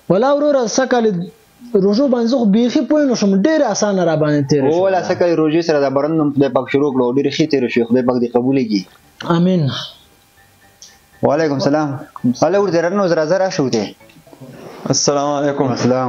ولا وروره سکل روزو باندې خو بیخي پوه نه شم ډېر اسانه را باندې تیر شو ولا سکل روزي سره د برندم خدای پاک شروع کړو ډېر ښه تیر شو خدای پاک دې قبول کړي امين وعلیکم السلام هلا ورته رنو زرا زرا شو ته السلام عليكم. السلام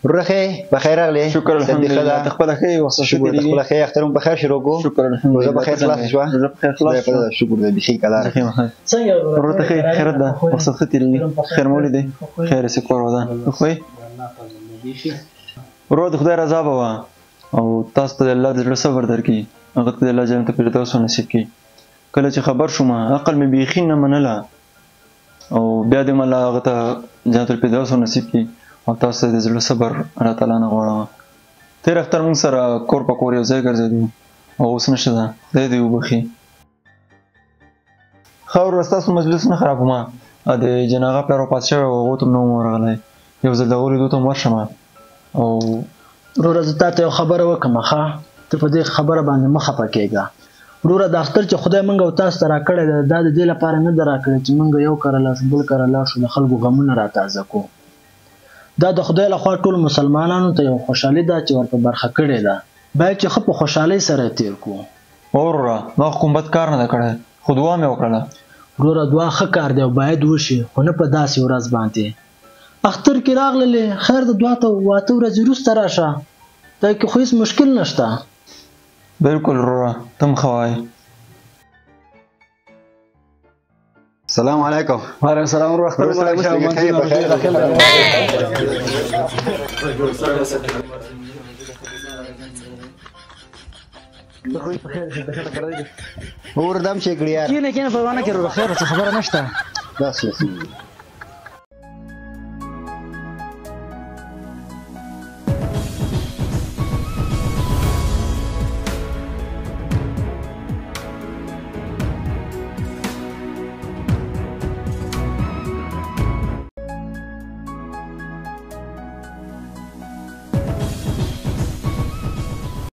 رخي بخير اغلي شكرا الحمد لله تقبل خير وصل شكرا تقبل خير اخترم بخير شروكو شكرا الحمد لله بخير خلاص شو بخير خلاص شكرا بخير كلام ورته خير خير ده وصل ختي خير مولدي خير سكور ودان خوي ورود خدای رضا بوا او تاسو ته الله دې صبر درکړي هغه ته الله جنت فردوس نصیب کړي کله چې خبر شوم عقل مې بيخي نه منله او بیا دې مله هغه ته جنت الفردوس نصیب کړي او تاسو دې زړه صبر الله تعالی نه غواړم تیر اختر موږ سره کور په کور یو ځای ګرځېدو او اوس نشته ده خدای دې وبخي خاور ستاسو مجلس نه خراب ما د جناغه پلار پات شوی او هغه ته نو ورغلی یو ځل دغه لیدو ته ورشم او وروره زه تاته یو خبره وکړم ښه ته په دې خبره باندې مه خفه کېږه وروره د اختر چې خدای موږ او تاسو ته راکړی دی دا د دې لپاره نه ده راکړی چې موږ یو کره لاړ شو بل کره لاړ شو د خلکو غمونه راتازه کړو دا د خدای لخوا ټول مسلمانانو ته یو خوشحالي ده چې ورته برخه کړې ده باید چې ښه په خوشحالۍ سره تیر کړو وروره ما حکومت کار نه ده کړی خو دعا مې وکړله وروره دعا ښه کار دی او باید وشي خو نه په داسې ورځ باندې اختر کې راغللې خیر د دعا ته واته ورځې وروسته راشه دا کې خو هېڅ مشکل نشته بالکل وروره تم ښه وایې السلام عليكم. وعليكم السلام ورحمة الله وبركاته. کینه پروانه کړو خیر څه خبره نشته بس